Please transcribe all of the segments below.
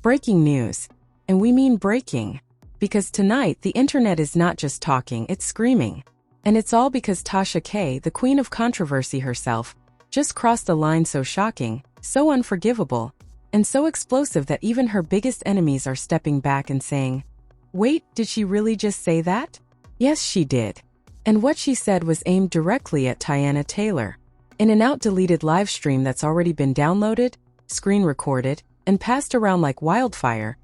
Breaking news. And we mean breaking. Because tonight, the internet is not just talking, it's screaming. And it's all because Tasha K, the queen of controversy herself, just crossed a line so shocking, so unforgivable, and so explosive that even her biggest enemies are stepping back and saying, "Wait, did she really just say that?" Yes, she did. And what she said was aimed directly at Teyana Taylor. In an out-deleted live stream that's already been downloaded, screen recorded, and passed around like wildfire,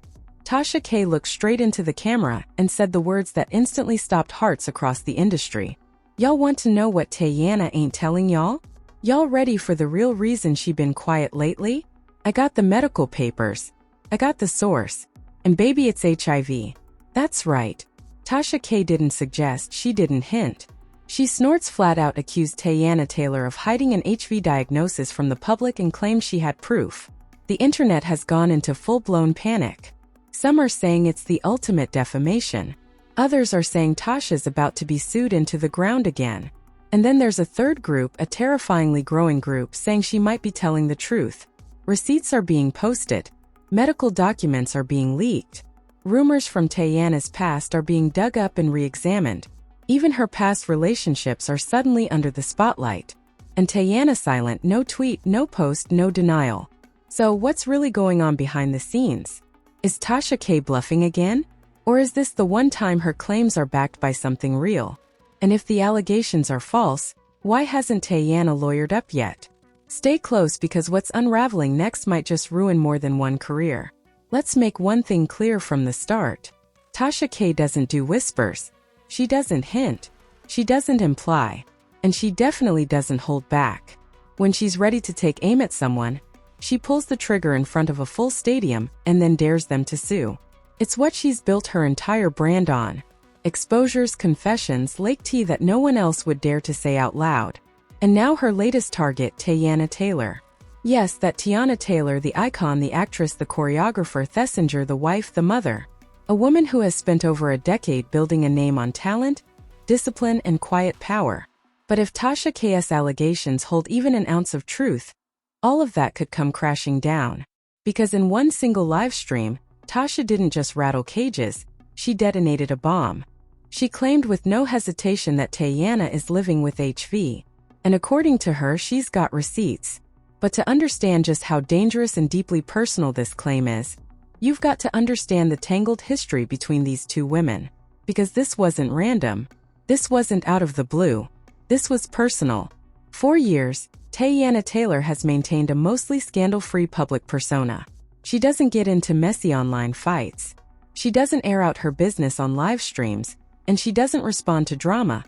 Tasha K looked straight into the camera and said the words that instantly stopped hearts across the industry. Y'all want to know what Teyana ain't telling y'all? Y'all ready for the real reason she been quiet lately? I got the medical papers. I got the source. And baby, it's HIV. That's right. Tasha K didn't suggest, she didn't hint. She snorts flat out accused Teyana Taylor of hiding an HIV diagnosis from the public and claimed she had proof. The internet has gone into full-blown panic. Some are saying it's the ultimate defamation. Others are saying Tasha's about to be sued into the ground again. And then there's a third group, a terrifyingly growing group, saying she might be telling the truth. Receipts are being posted. Medical documents are being leaked. Rumors from Teyana's past are being dug up and re-examined. Even her past relationships are suddenly under the spotlight. And Teyana silent, no tweet, no post, no denial. So what's really going on behind the scenes? Is Tasha K bluffing again? Or is this the one time her claims are backed by something real? And if the allegations are false, why hasn't Teyana lawyered up yet? Stay close because what's unraveling next might just ruin more than one career. Let's make one thing clear from the start. Tasha K doesn't do whispers. She doesn't hint. She doesn't imply. And she definitely doesn't hold back. When she's ready to take aim at someone, she pulls the trigger in front of a full stadium and then dares them to sue. It's what she's built her entire brand on. Exposures, confessions, lake tea that no one else would dare to say out loud. And now her latest target, Teyana Taylor. Yes, that Teyana Taylor, the icon, the actress, the choreographer, Thessinger, the wife, the mother. A woman who has spent over a decade building a name on talent, discipline, and quiet power. But if Tasha K's allegations hold even an ounce of truth, all of that could come crashing down. Because in one single live stream, Tasha didn't just rattle cages, she detonated a bomb. She claimed with no hesitation that Teyana is living with HIV. And according to her, she's got receipts. But to understand just how dangerous and deeply personal this claim is, you've got to understand the tangled history between these two women. Because this wasn't random. This wasn't out of the blue. This was personal. For years, Teyana Taylor has maintained a mostly scandal-free public persona. She doesn't get into messy online fights. She doesn't air out her business on live streams, and she doesn't respond to drama,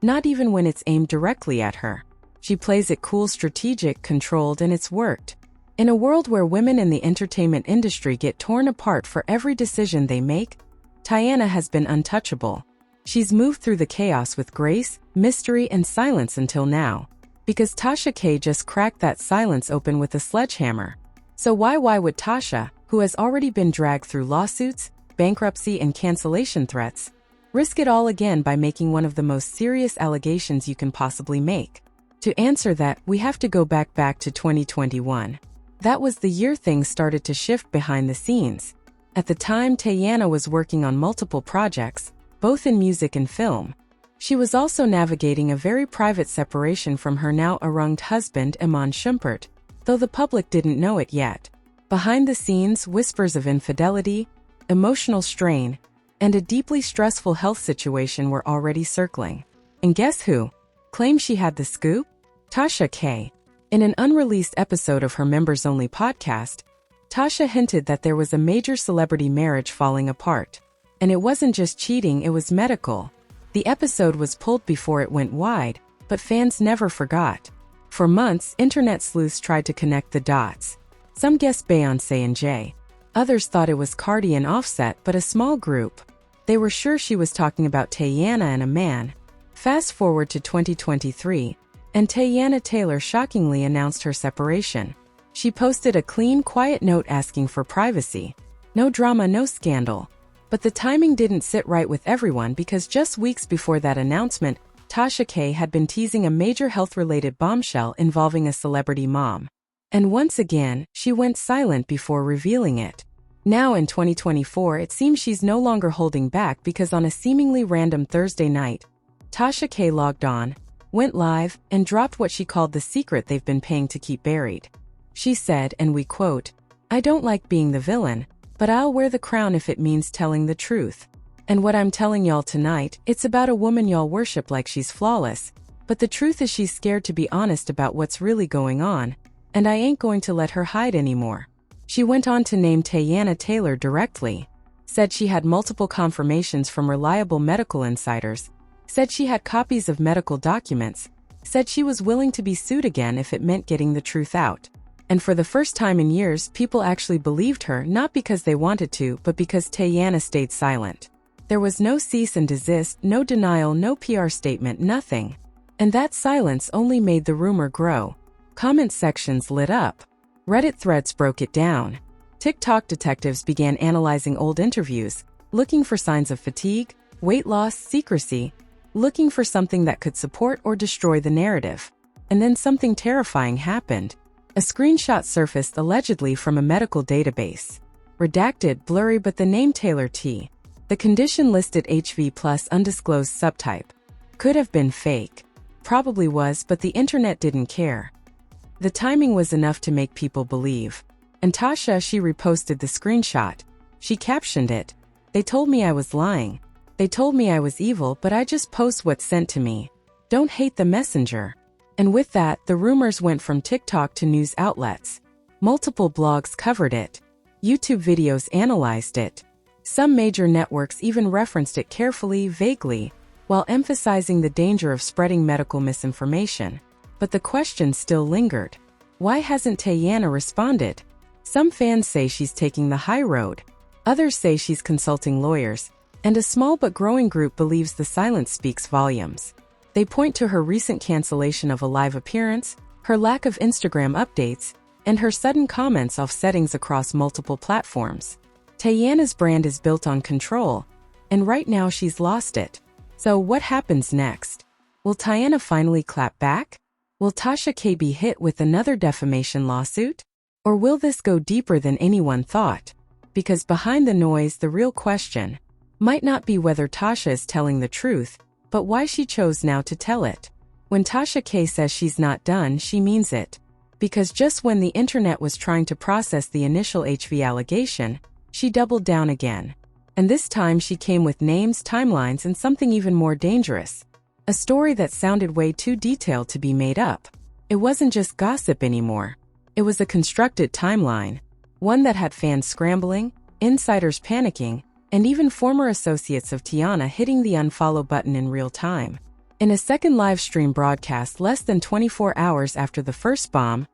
not even when it's aimed directly at her. She plays it cool, strategic, controlled, and it's worked. In a world where women in the entertainment industry get torn apart for every decision they make, Teyana has been untouchable. She's moved through the chaos with grace, mystery, and silence until now. Because Tasha K just cracked that silence open with a sledgehammer. So why would Tasha, who has already been dragged through lawsuits, bankruptcy, and cancellation threats, risk it all again by making one of the most serious allegations you can possibly make? To answer that, we have to go back to 2021. That was the year things started to shift behind the scenes. At the time, Teyana was working on multiple projects, both in music and film. She was also navigating a very private separation from her now arranged husband, Iman Shumpert, though the public didn't know it yet. Behind the scenes, whispers of infidelity, emotional strain, and a deeply stressful health situation were already circling. And guess who claimed she had the scoop? Tasha K. In an unreleased episode of her members-only podcast, Tasha hinted that there was a major celebrity marriage falling apart. And it wasn't just cheating, it was medical. The episode was pulled before it went wide, but fans never forgot. For months, internet sleuths tried to connect the dots. Some guessed Beyoncé and Jay. Others thought it was Cardi and Offset, but a small group. They were sure she was talking about Teyana and a man. Fast forward to 2023, and Teyana Taylor shockingly announced her separation. She posted a clean, quiet note asking for privacy. No drama, no scandal. But the timing didn't sit right with everyone because just weeks before that announcement, Tasha K had been teasing a major health-related bombshell involving a celebrity mom. And once again, she went silent before revealing it. Now in 2024, it seems she's no longer holding back because on a seemingly random Thursday night, Tasha K logged on, went live, and dropped what she called the secret they've been paying to keep buried. She said, and we quote, "I don't like being the villain, but I'll wear the crown if it means telling the truth. And what I'm telling y'all tonight, it's about a woman y'all worship like she's flawless, but the truth is she's scared to be honest about what's really going on, and I ain't going to let her hide anymore." She went on to name Teyana Taylor directly, said she had multiple confirmations from reliable medical insiders, said she had copies of medical documents, said she was willing to be sued again if it meant getting the truth out. And for the first time in years, people actually believed her, not because they wanted to, but because Teyana stayed silent. There was no cease and desist, no denial, no PR statement, nothing. And that silence only made the rumor grow. Comment sections lit up. Reddit threads broke it down. TikTok detectives began analyzing old interviews, looking for signs of fatigue, weight loss, secrecy, looking for something that could support or destroy the narrative. And then something terrifying happened. A screenshot surfaced allegedly from a medical database. Redacted, blurry, but the name Taylor T. The condition listed HV plus undisclosed subtype. Could have been fake. Probably was, but the internet didn't care. The timing was enough to make people believe. And Tasha, she reposted the screenshot. She captioned it, "They told me I was lying. They told me I was evil, but I just post what's sent to me. Don't hate the messenger." And with that, the rumors went from TikTok to news outlets. Multiple blogs covered it. YouTube videos analyzed it. Some major networks even referenced it carefully, vaguely, while emphasizing the danger of spreading medical misinformation. But the question still lingered. Why hasn't Teyana responded? Some fans say she's taking the high road. Others say she's consulting lawyers. And a small but growing group believes the silence speaks volumes. They point to her recent cancellation of a live appearance, her lack of Instagram updates, and her sudden comments off settings across multiple platforms. Teyana's brand is built on control, and right now she's lost it. So what happens next? Will Teyana finally clap back? Will Tasha K be hit with another defamation lawsuit? Or will this go deeper than anyone thought? Because behind the noise, the real question might not be whether Tasha is telling the truth, but why she chose now to tell it. When Tasha K says she's not done, she means it. Because just when the internet was trying to process the initial HV allegation, she doubled down again. And this time she came with names, timelines, and something even more dangerous. A story that sounded way too detailed to be made up. It wasn't just gossip anymore. It was a constructed timeline. One that had fans scrambling, insiders panicking, and even former associates of Teyana hitting the unfollow button in real time. In a second live stream broadcast less than 24 hours after the first bomb,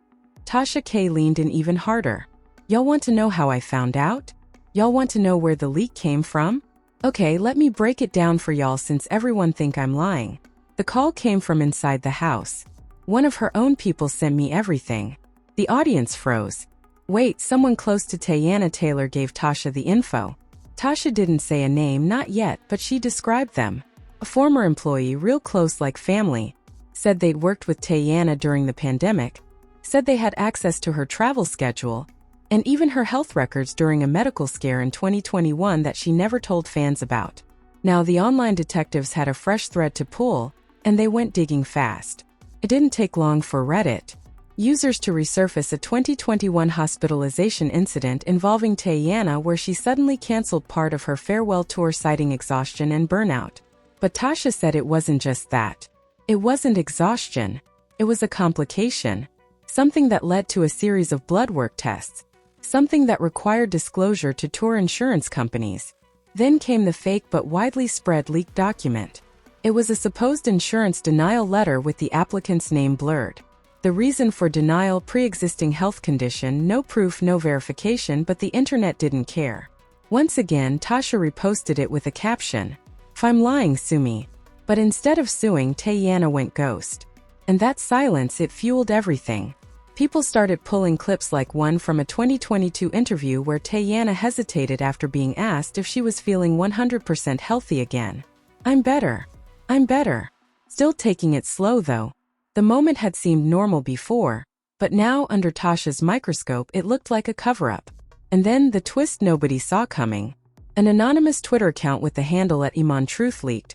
Tasha K leaned in even harder. "Y'all want to know how I found out? Y'all want to know where the leak came from? Okay, let me break it down for y'all since everyone think I'm lying. The call came from inside the house. One of her own people sent me everything." The audience froze. Wait, someone close to Teyana Taylor gave Tasha the info. Tasha didn't say a name, not yet, but she described them. A former employee, real close like family, said they'd worked with Teyana during the pandemic, said they had access to her travel schedule, and even her health records during a medical scare in 2021 that she never told fans about. Now the online detectives had a fresh thread to pull, and they went digging fast. It didn't take long for Reddit users to resurface a 2021 hospitalization incident involving Teyana where she suddenly canceled part of her farewell tour citing exhaustion and burnout. But Tasha said it wasn't just that. It wasn't exhaustion. It was a complication. Something that led to a series of blood work tests. Something that required disclosure to tour insurance companies. Then came the fake but widely spread leaked document. It was a supposed insurance denial letter with the applicant's name blurred. The reason for denial: pre-existing health condition, no proof, no verification, but the internet didn't care. Once again, Tasha reposted it with a caption, "If I'm lying, sue me." But instead of suing, Teyana went ghost. And that silence, it fueled everything. People started pulling clips like one from a 2022 interview where Teyana hesitated after being asked if she was feeling 100% healthy again. I'm better. Still taking it slow though. The moment had seemed normal before, but now under Tasha's microscope it looked like a cover-up. And then, the twist nobody saw coming. An anonymous Twitter account with the handle @ImanTruthLeaked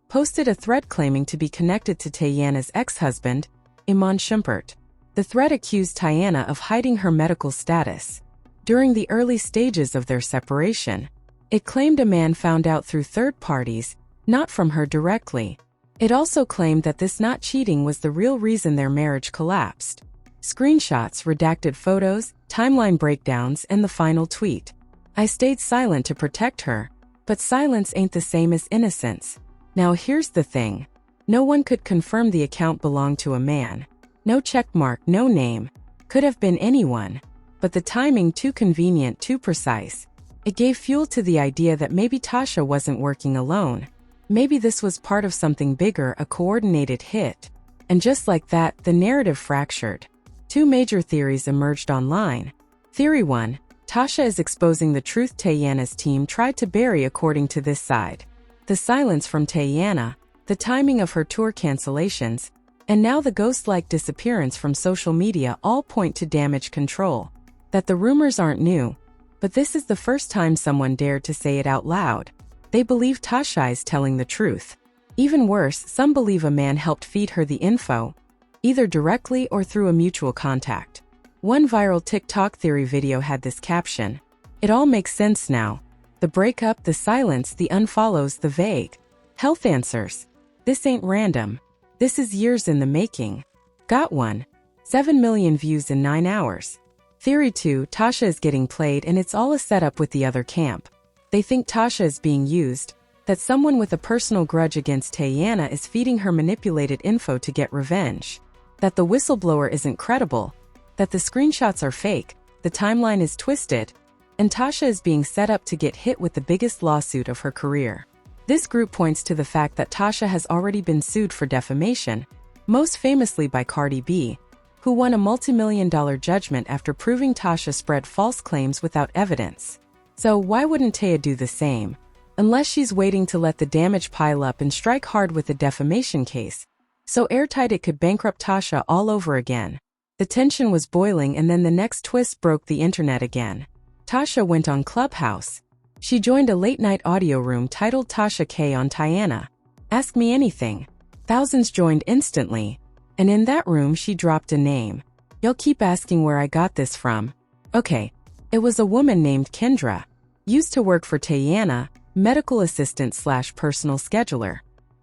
posted a thread claiming to be connected to Teyana's ex-husband, Iman Shumpert. The thread accused Teyana of hiding her medical status during the early stages of their separation. It claimed a man found out through third parties, not from her directly. It also claimed that this not cheating was the real reason their marriage collapsed. Screenshots, redacted photos, timeline breakdowns, and the final tweet. I stayed silent to protect her, but silence ain't the same as innocence. Now here's the thing. No one could confirm the account belonged to a man. No checkmark, no name. Could have been anyone. But the timing too convenient, too precise. It gave fuel to the idea that maybe Tasha wasn't working alone. Maybe this was part of something bigger, a coordinated hit. And just like that, the narrative fractured. Two major theories emerged online. Theory 1. Tasha is exposing the truth Teyana's team tried to bury according to this side. The silence from Teyana, the timing of her tour cancellations, and now the ghost-like disappearance from social media all point to damage control. That the rumors aren't new, but this is the first time someone dared to say it out loud. They believe Tasha is telling the truth. Even worse, some believe a man helped feed her the info, either directly or through a mutual contact. One viral TikTok theory video had this caption. It all makes sense now. The breakup, the silence, the unfollows, the vague health answers. This ain't random. This is years in the making. Got one. 7 million views in 9 hours. Theory 2. Tasha is getting played and it's all a setup with the other camp. They think Tasha is being used, that someone with a personal grudge against Teyana is feeding her manipulated info to get revenge. That the whistleblower isn't credible. That the screenshots are fake, the timeline is twisted, and Tasha is being set up to get hit with the biggest lawsuit of her career. This group points to the fact that Tasha has already been sued for defamation, most famously by Cardi B, who won a multi-million-dollar judgment after proving Tasha spread false claims without evidence. So why wouldn't Taya do the same? Unless she's waiting to let the damage pile up and strike hard with a defamation case, so airtight it could bankrupt Tasha all over again. The tension was boiling and then the next twist broke the internet again. Tasha went on Clubhouse. She joined a late-night audio room titled Tasha K on Teyana. Ask me anything. Thousands joined instantly. And in that room she dropped a name. You'll keep asking where I got this from. Okay. It was a woman named Kendra. Used to work for Teyana, medical assistant/personal scheduler.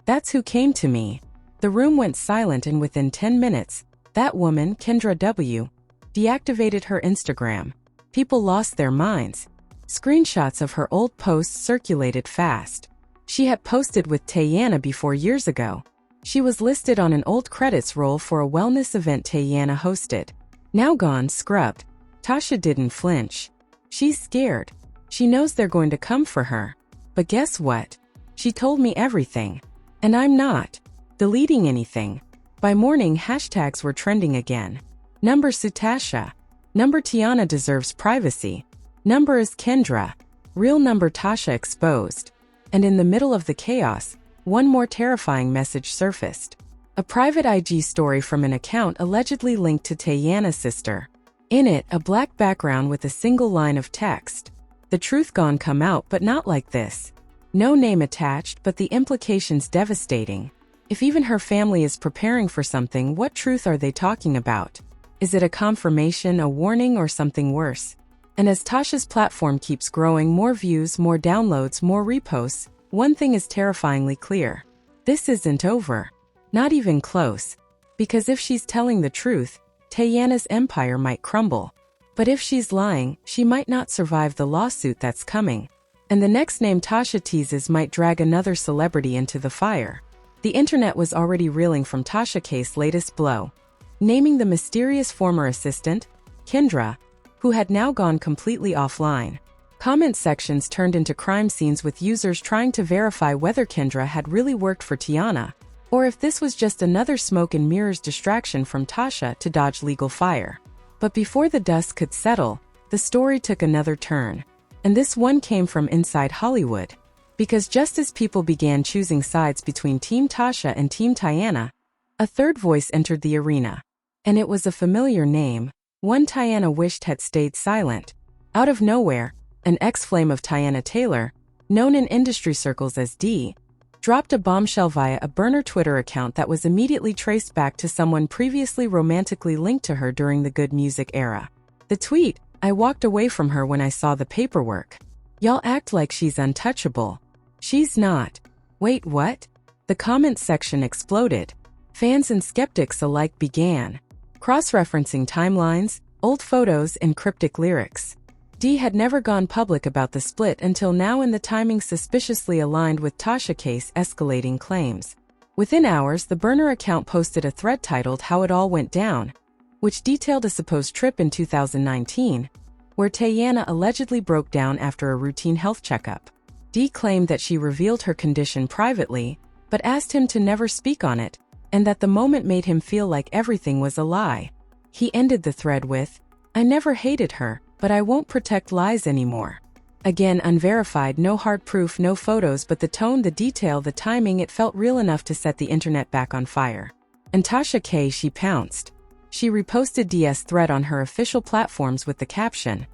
That's who came to me. The room went silent and within 10 minutes, that woman, Kendra W., deactivated her Instagram. People lost their minds. Screenshots of her old posts circulated fast. She had posted with Teyana before years ago. She was listed on an old credits roll for a wellness event Teyana hosted. Now gone, scrubbed. Tasha didn't flinch. She's scared. She knows they're going to come for her. But guess what? She told me everything. And I'm not deleting anything. By morning, hashtags were trending again. Number Tasha. Number Teyana deserves privacy. Number is Kendra. Real number Tasha exposed. And in the middle of the chaos, one more terrifying message surfaced. A private IG story from an account allegedly linked to Teyana's sister. In it, a black background with a single line of text. The truth gone come out, but not like this. No name attached, but the implications devastating. If even her family is preparing for something, what truth are they talking about? Is it a confirmation, a warning, or something worse? And as Tasha's platform keeps growing, more views, more downloads, more reposts, one thing is terrifyingly clear. This isn't over. Not even close. Because if she's telling the truth, Teyana's empire might crumble. But if she's lying, she might not survive the lawsuit that's coming. And the next name Tasha teases might drag another celebrity into the fire. The internet was already reeling from Tasha K's latest blow. Naming the mysterious former assistant, Kendra, who had now gone completely offline. Comment sections turned into crime scenes with users trying to verify whether Kendra had really worked for Teyana, or if this was just another smoke and mirrors distraction from Tasha to dodge legal fire. But before the dust could settle, the story took another turn. And this one came from inside Hollywood. Because just as people began choosing sides between Team Tasha and Team Teyana, a third voice entered the arena. And it was a familiar name, one Teyana wished had stayed silent. Out of nowhere, an ex-flame of Teyana Taylor, known in industry circles as D, dropped a bombshell via a burner Twitter account that was immediately traced back to someone previously romantically linked to her during the good music era. The tweet, "I walked away from her when I saw the paperwork. Y'all act like she's untouchable. She's not. Wait, what?" The comments section exploded. Fans and skeptics alike began cross-referencing timelines, old photos, and cryptic lyrics. D had never gone public about the split until now, and the timing suspiciously aligned with Tasha case escalating claims. Within hours, the burner account posted a thread titled "How It All Went Down," which detailed a supposed trip in 2019, where Teyana allegedly broke down after a routine health checkup. D claimed that she revealed her condition privately, but asked him to never speak on it, and that the moment made him feel like everything was a lie. He ended the thread with, "I never hated her, but I won't protect lies anymore." Again, unverified, no hard proof, no photos, but the tone, the detail, the timing, it felt real enough to set the internet back on fire. And Tasha K, she pounced. She reposted D's thread on her official platforms with the caption,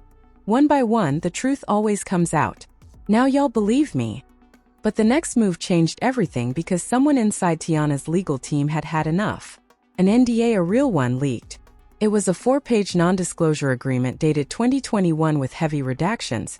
"One by one, the truth always comes out. Now y'all believe me." But the next move changed everything, because someone inside Teyana's legal team had had enough. An NDA, a real one, leaked. It was a 4-page non-disclosure agreement dated 2021 with heavy redactions,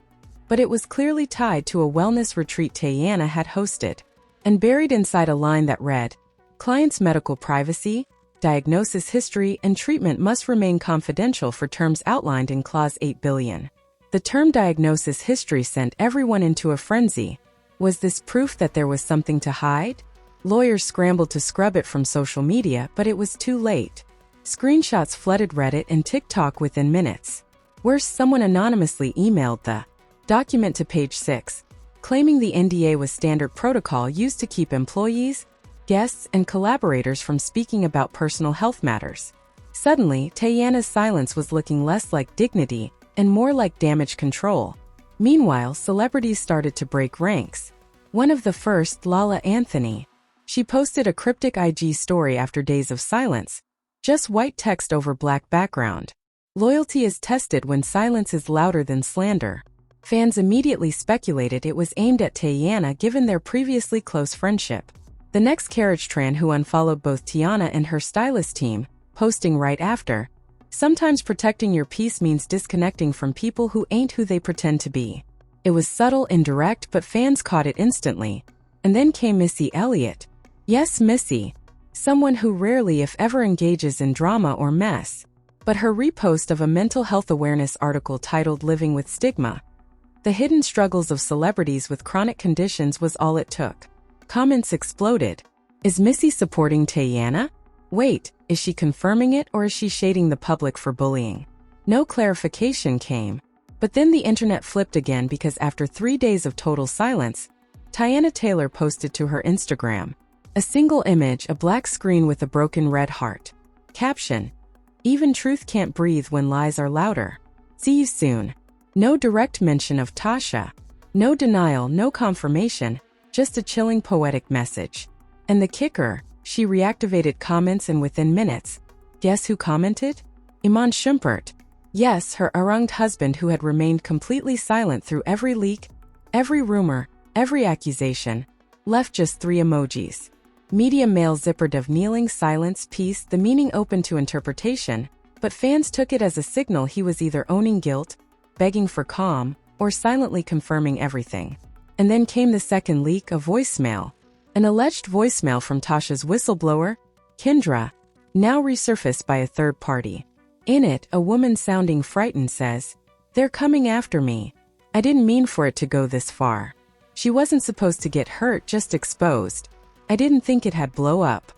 but it was clearly tied to a wellness retreat Teyana had hosted. And buried inside a line that read, "Client's medical privacy, diagnosis history, and treatment must remain confidential for terms outlined in Clause 8 billion. The term diagnosis history sent everyone into a frenzy. Was this proof that there was something to hide? Lawyers scrambled to scrub it from social media, but it was too late. Screenshots flooded Reddit and TikTok within minutes. Worse, someone anonymously emailed the document to Page 6, claiming the NDA was standard protocol used to keep employees, guests, and collaborators from speaking about personal health matters. Suddenly, Teyana's silence was looking less like dignity and more like damage control. Meanwhile, celebrities started to break ranks. One of the first, Lala Anthony. She posted a cryptic IG story after days of silence. Just white text over black background. Loyalty is tested when silence is louder than slander. Fans immediately speculated it was aimed at Teyana given their previously close friendship. The next, Carriage Tran, who unfollowed both Teyana and her stylist team, posting right after, "Sometimes protecting your peace means disconnecting from people who ain't who they pretend to be." It was subtle, indirect, but fans caught it instantly. And then came Missy Elliott. Yes, Missy. Someone who rarely, if ever, engages in drama or mess. But her repost of a mental health awareness article titled "Living with Stigma: The Hidden Struggles of Celebrities with Chronic Conditions" was all it took. Comments exploded. Is Missy supporting Teyana? Wait, is she confirming it, or is she shading the public for bullying? No clarification came. But then the internet flipped again, because after 3 days of total silence, Teyana Taylor posted to her Instagram a single image, a black screen with a broken red heart. Caption: "Even truth can't breathe when lies are louder. See you soon." No direct mention of Tasha. No denial, no confirmation, just a chilling poetic message. And the kicker, she reactivated comments, and within minutes, guess who commented? Iman Shumpert. Yes, her arranged husband, who had remained completely silent through every leak, every rumor, every accusation, left just 3 emojis. Medium male zippered of kneeling, silence, peace, the meaning open to interpretation, but fans took it as a signal he was either owning guilt, begging for calm, or silently confirming everything. And then came the second leak, a voicemail. An alleged voicemail from Tasha's whistleblower, Kendra, now resurfaced by a third party. In it, a woman sounding frightened says, "They're coming after me. I didn't mean for it to go this far. She wasn't supposed to get hurt, just exposed. I didn't think it had blow up."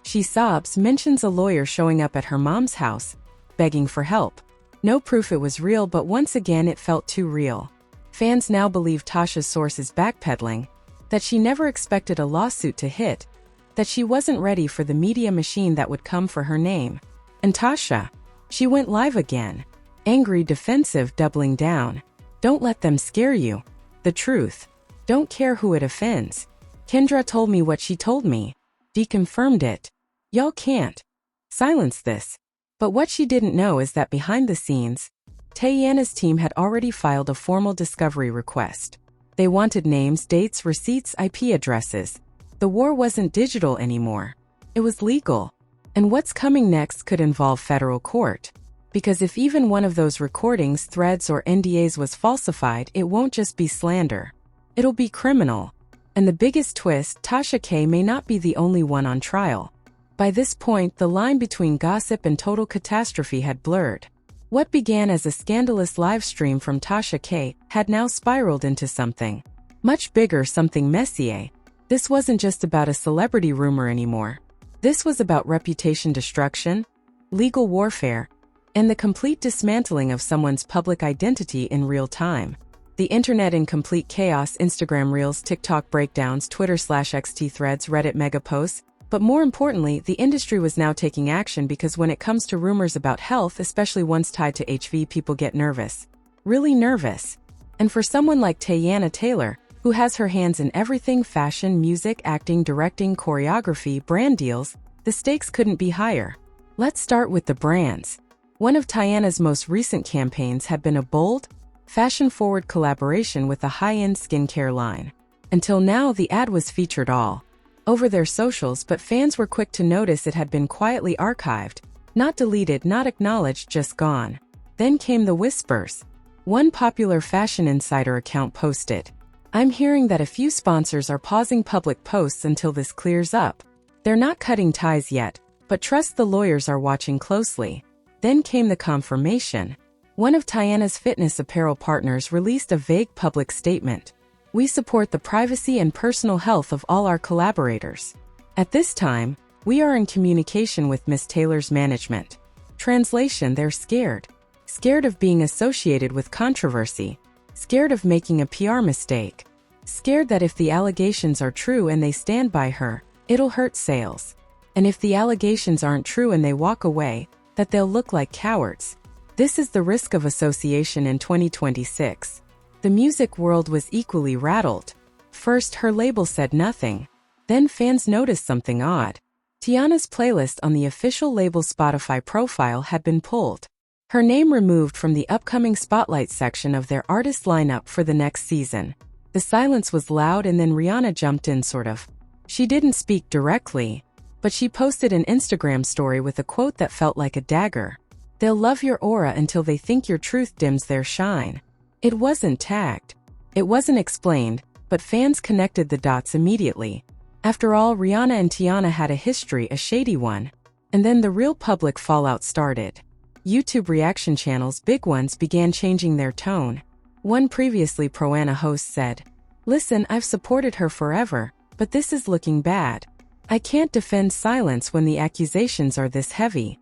She sobs, mentions a lawyer showing up at her mom's house, begging for help. No proof it was real, but once again it felt too real. Fans now believe Tasha's source is backpedaling, that she never expected a lawsuit to hit, that she wasn't ready for the media machine that would come for her name. And Tasha, she went live again. Angry, defensive, doubling down. Don't let them scare you. The truth. Don't care who it offends. Kendra told me what she told me. Deconfirmed it. Y'all can't silence this. But what she didn't know is that behind the scenes, Teyana's team had already filed a formal discovery request. They wanted names, dates, receipts, IP addresses. The war wasn't digital anymore. It was legal. And what's coming next could involve federal court. Because if even one of those recordings, threads, or NDAs was falsified, it won't just be slander. It'll be criminal. And the biggest twist, Tasha K may not be the only one on trial. By this point, the line between gossip and total catastrophe had blurred. What began as a scandalous live stream from Tasha K had now spiraled into something much bigger, something messier. This wasn't just about a celebrity rumor anymore. This was about reputation destruction, legal warfare, and the complete dismantling of someone's public identity in real time. The internet in complete chaos, Instagram Reels, TikTok breakdowns, Twitter/XT threads, Reddit mega posts. But more importantly, the industry was now taking action because when it comes to rumors about health, especially ones tied to HIV, people get nervous. Really nervous. And for someone like Teyana Taylor, who has her hands in everything, fashion, music, acting, directing, choreography, brand deals, the stakes couldn't be higher. Let's start with the brands. One of Teyana's most recent campaigns had been a bold, fashion-forward collaboration with a high-end skincare line. Until now, the ad was featured all over their socials, but fans were quick to notice it had been quietly archived, not deleted, not acknowledged, just gone. Then came the whispers. One popular fashion insider account posted, "I'm hearing that a few sponsors are pausing public posts until this clears up. They're not cutting ties yet, but trust the lawyers are watching closely." Then came the confirmation. One of Teyana's fitness apparel partners released a vague public statement. "We support the privacy and personal health of all our collaborators. At this time, we are in communication with Ms. Taylor's management." Translation: they're scared. Scared of being associated with controversy. Scared of making a PR mistake. Scared that if the allegations are true and they stand by her, it'll hurt sales. And if the allegations aren't true and they walk away, that they'll look like cowards. This is the risk of association in 2026. The music world was equally rattled. First, her label said nothing. Then fans noticed something odd. Teyana's playlist on the official label Spotify profile had been pulled. Her name removed from the upcoming Spotlight section of their artist lineup for the next season. The silence was loud, and then Rihanna jumped in, sort of. She didn't speak directly, but she posted an Instagram story with a quote that felt like a dagger. "They'll love your aura until they think your truth dims their shine." It wasn't tagged. It wasn't explained, but fans connected the dots immediately. After all, Rihanna and Teyana had a history, a shady one. And then the real public fallout started. YouTube reaction channels, big ones, began changing their tone. One previously pro-Anna host said, "Listen, I've supported her forever, but this is looking bad. I can't defend silence when the accusations are this heavy."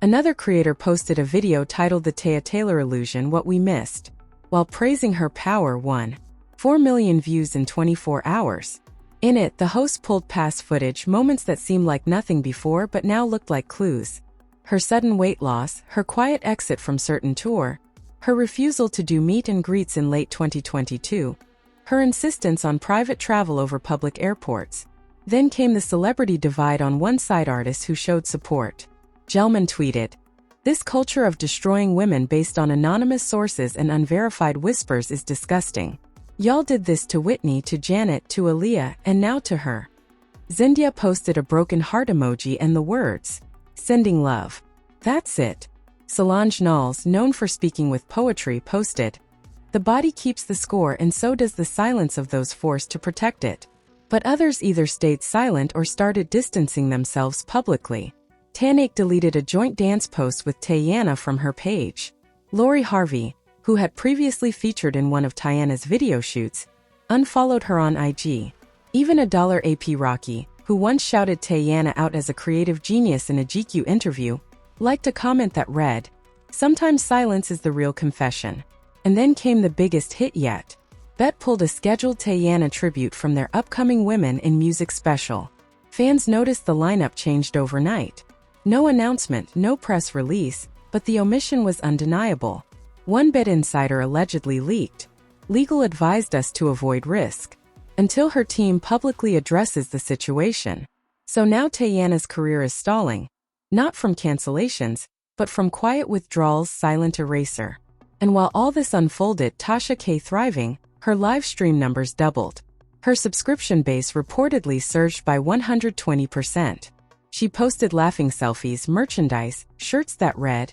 Another creator posted a video titled "The Taya Taylor Illusion: What We Missed." While praising her power, won 4 million views in 24 hours. In it, the host pulled past footage, moments that seemed like nothing before but now looked like clues. Her sudden weight loss, her quiet exit from certain tour, her refusal to do meet and greets in late 2022, her insistence on private travel over public airports. Then came the celebrity divide. On one side, artists who showed support. Gelman tweeted, "This culture of destroying women based on anonymous sources and unverified whispers is disgusting. Y'all did this to Whitney, to Janet, to Aaliyah, and now to her." Zendaya posted a broken heart emoji and the words, "Sending love." That's it. Solange Knowles, known for speaking with poetry, posted, "The body keeps the score, and so does the silence of those forced to protect it." But others either stayed silent or started distancing themselves publicly. Tanaik deleted a joint dance post with Teyana from her page. Lori Harvey, who had previously featured in one of Teyana's video shoots, unfollowed her on IG. Even $AP Rocky, who once shouted Teyana out as a creative genius in a GQ interview, liked a comment that read, "Sometimes silence is the real confession." And then came the biggest hit yet. Bet pulled a scheduled Teyana tribute from their upcoming Women in Music special. Fans noticed the lineup changed overnight. No announcement, no press release, but the omission was undeniable. One Bet insider allegedly leaked. Legal advised us to avoid risk until her team publicly addresses the situation. So now Teyana's career is stalling, not from cancellations, but from quiet withdrawals, silent eraser. And while all this unfolded, Tasha K thriving, her live stream numbers doubled. Her subscription base reportedly surged by 120%. She posted laughing selfies, merchandise, shirts that read,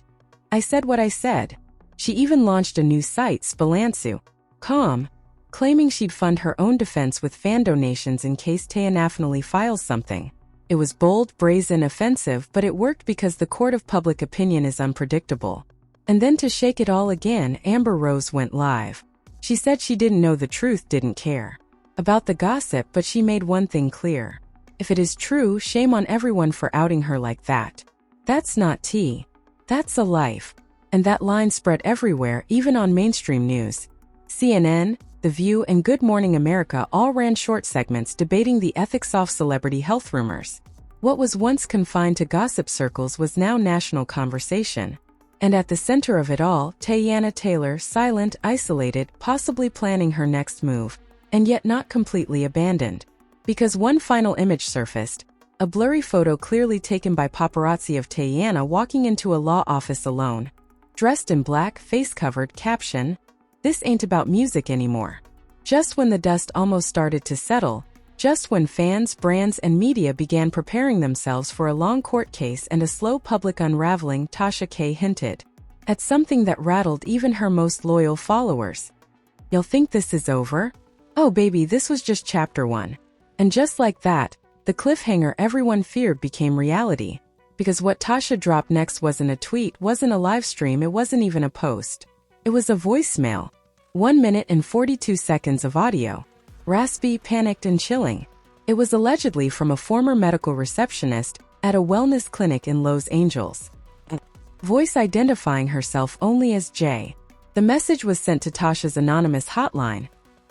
"I said what I said." She even launched a new site, Spalansu.com, claiming she'd fund her own defense with fan donations in case Teyana files something. It was bold, brazen, offensive, but it worked because the court of public opinion is unpredictable. And then to shake it all again, Amber Rose went live. She said she didn't know the truth, didn't care about the gossip, but she made one thing clear. If it is true, shame on everyone for outing her like that. That's not tea. That's a life. And that line spread everywhere, even on mainstream news. CNN, The View, and Good Morning America all ran short segments debating the ethics of celebrity health rumors. What was once confined to gossip circles was now national conversation. And at the center of it all, Teyana Taylor, silent, isolated, possibly planning her next move, and yet not completely abandoned. Because one final image surfaced, a blurry photo clearly taken by paparazzi of Teyana walking into a law office alone. Dressed in black, face covered, caption, "This ain't about music anymore." Just when the dust almost started to settle, just when fans, brands, and media began preparing themselves for a long court case and a slow public unraveling, Tasha K hinted at something that rattled even her most loyal followers. "You'll think this is over? Oh baby, this was just chapter 1. And just like that, the cliffhanger everyone feared became reality. Because what Tasha dropped next wasn't a tweet, wasn't a live stream, it wasn't even a post. It was a voicemail. 1 minute and 42 seconds of audio. Raspy, panicked, and chilling. It was allegedly from a former medical receptionist at a wellness clinic in Los Angeles. Voice identifying herself only as J. The message was sent to Tasha's anonymous hotline,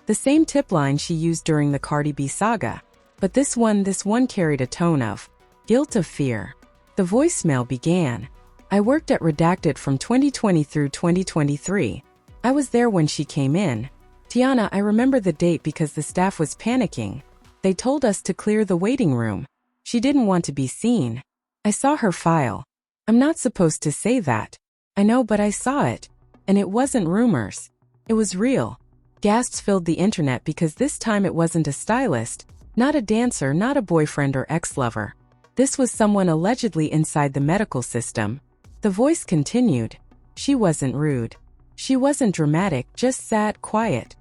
the same tip line she used during the Cardi B saga. But this one carried a tone of guilt, of fear. The voicemail began, "I worked at Redacted from 2020 through 2023. I was there when she came in. Teyana, I remember the date because the staff was panicking. They told us to clear the waiting room. She didn't want to be seen. I saw her file. I'm not supposed to say that. I know, but I saw it. And it wasn't rumors. It was real." Gasps filled the internet because this time it wasn't a stylist, not a dancer, not a boyfriend or ex-lover. This was someone allegedly inside the medical system. The voice continued. She wasn't rude. She wasn't dramatic, just sad, quiet.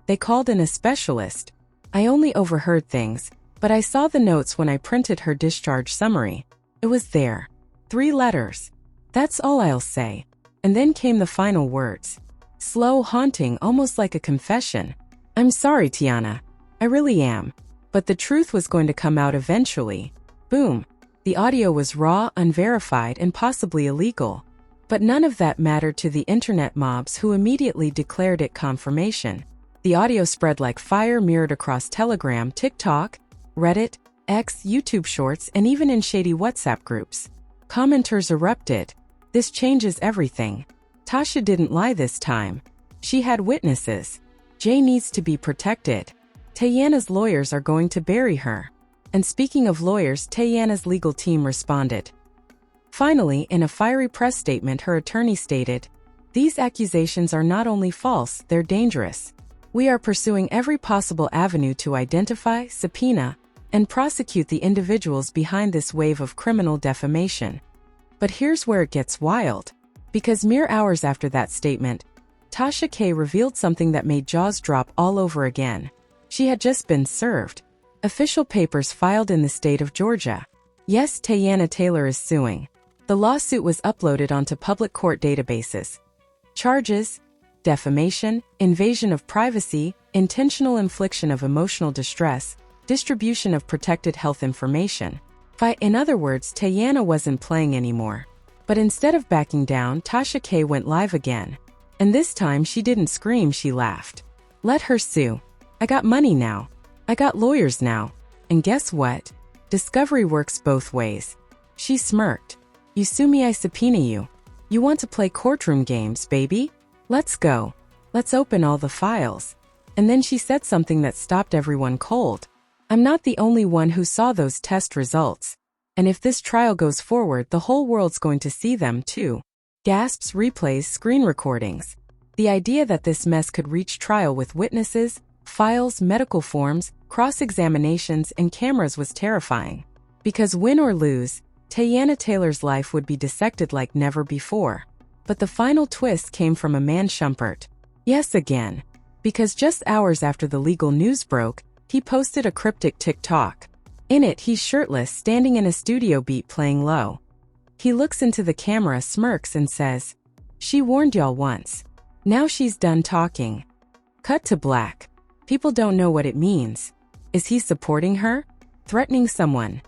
They called in a specialist. I only overheard things, but I saw the notes when I printed her discharge summary. It was there. 3 letters. That's all I'll say. And then came the final words. Slow, haunting, almost like a confession. "I'm sorry, Teyana. I really am. But the truth was going to come out eventually." Boom. The audio was raw, unverified, and possibly illegal. But none of that mattered to the internet mobs, who immediately declared it confirmation. The audio spread like fire, mirrored across Telegram, TikTok, Reddit, X, YouTube Shorts, and even in shady WhatsApp groups. Commenters erupted. "This changes everything. Tasha didn't lie this time. She had witnesses. Jay needs to be protected. Teyana's lawyers are going to bury her." And speaking of lawyers, Teyana's legal team responded. Finally, in a fiery press statement, her attorney stated, "These accusations are not only false, they're dangerous. We are pursuing every possible avenue to identify, subpoena, and prosecute the individuals behind this wave of criminal defamation." But here's where it gets wild. Because mere hours after that statement, Tasha K revealed something that made jaws drop all over again. She had just been served. Official papers filed in the state of Georgia. Yes, Teyana Taylor is suing. The lawsuit was uploaded onto public court databases. Charges: defamation, invasion of privacy, intentional infliction of emotional distress, distribution of protected health information. In other words, Teyana wasn't playing anymore. But instead of backing down, Tasha K went live again. And this time she didn't scream, she laughed. Let her sue. I got money now. I got lawyers now. And guess what? Discovery works both ways. She smirked. You sue me, I subpoena you. You want to play courtroom games, baby? Let's go. Let's open all the files. And then she said something that stopped everyone cold. I'm not the only one who saw those test results. And if this trial goes forward, the whole world's going to see them too. Gasps, replays, screen recordings. The idea that this mess could reach trial with witnesses, files, medical forms, cross-examinations, and cameras was terrifying. Because win or lose, Teyana Taylor's life would be dissected like never before. But the final twist came from a man Shumpert. Yes, again. Because just hours after the legal news broke, he posted a cryptic TikTok. In it, he's shirtless, standing in a studio beat playing low. He looks into the camera, smirks, and says, "She warned y'all once. Now she's done talking." Cut to black. People don't know what it means. Is he supporting her? Threatening someone?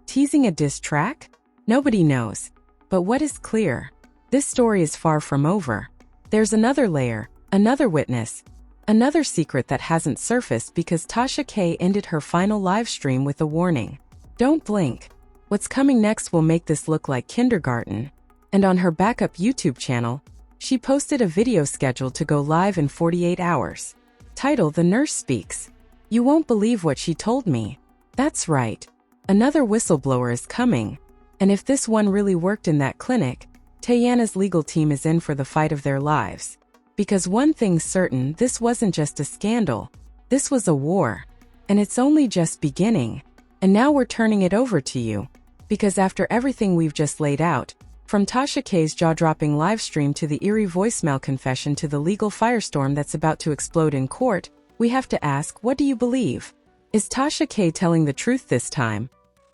Teasing a diss track? Nobody knows. But what is clear? This story is far from over. There's another layer, another witness, another secret that hasn't surfaced because Tasha K ended her final live stream with a warning. Don't blink. What's coming next will make this look like kindergarten. And on her backup YouTube channel, she posted a video scheduled to go live in 48 hours. Title: The Nurse Speaks. You won't believe what she told me. That's right. Another whistleblower is coming. And if this one really worked in that clinic, Teyana's legal team is in for the fight of their lives. Because one thing's certain, this wasn't just a scandal. This was a war. And it's only just beginning. And now we're turning it over to you. Because after everything we've just laid out, from Tasha K's jaw-dropping livestream to the eerie voicemail confession to the legal firestorm that's about to explode in court, we have to ask, what do you believe? Is Tasha K telling the truth this time?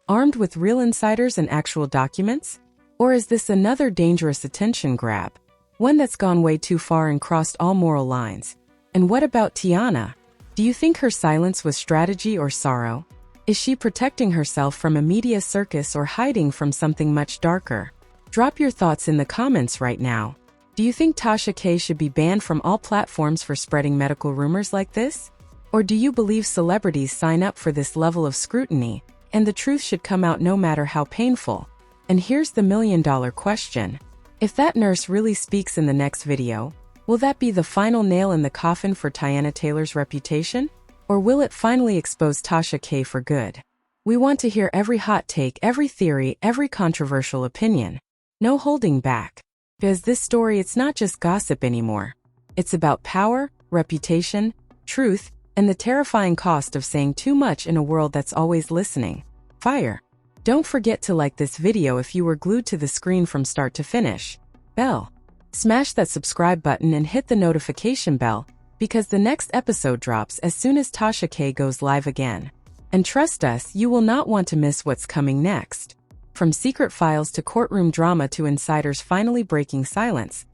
Armed with real insiders and actual documents? Or is this another dangerous attention grab? One that's gone way too far and crossed all moral lines? And what about Teyana? Do you think her silence was strategy or sorrow? Is she protecting herself from a media circus or hiding from something much darker? Drop your thoughts in the comments right now. Do you think Tasha K should be banned from all platforms for spreading medical rumors like this? Or do you believe celebrities sign up for this level of scrutiny, and the truth should come out no matter how painful? And here's the million-dollar question. If that nurse really speaks in the next video, will that be the final nail in the coffin for Teyana Taylor's reputation? Or will it finally expose Tasha K for good? We want to hear every hot take, every theory, every controversial opinion. No holding back. Because this story, it's not just gossip anymore. It's about power, reputation, truth, and the terrifying cost of saying too much in a world that's always listening. Fire. Don't forget to like this video if you were glued to the screen from start to finish. Bell. Smash that subscribe button and hit the notification bell, because the next episode drops as soon as Tasha K goes live again. And trust us, you will not want to miss what's coming next. From secret files to courtroom drama to insiders finally breaking silence,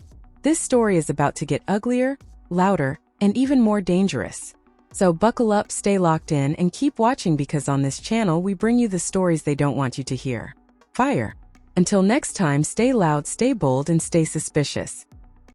this story is about to get uglier, louder, and even more dangerous. So buckle up, stay locked in, and keep watching, because on this channel we bring you the stories they don't want you to hear. Fire. Until next time, stay loud, stay bold, and stay suspicious.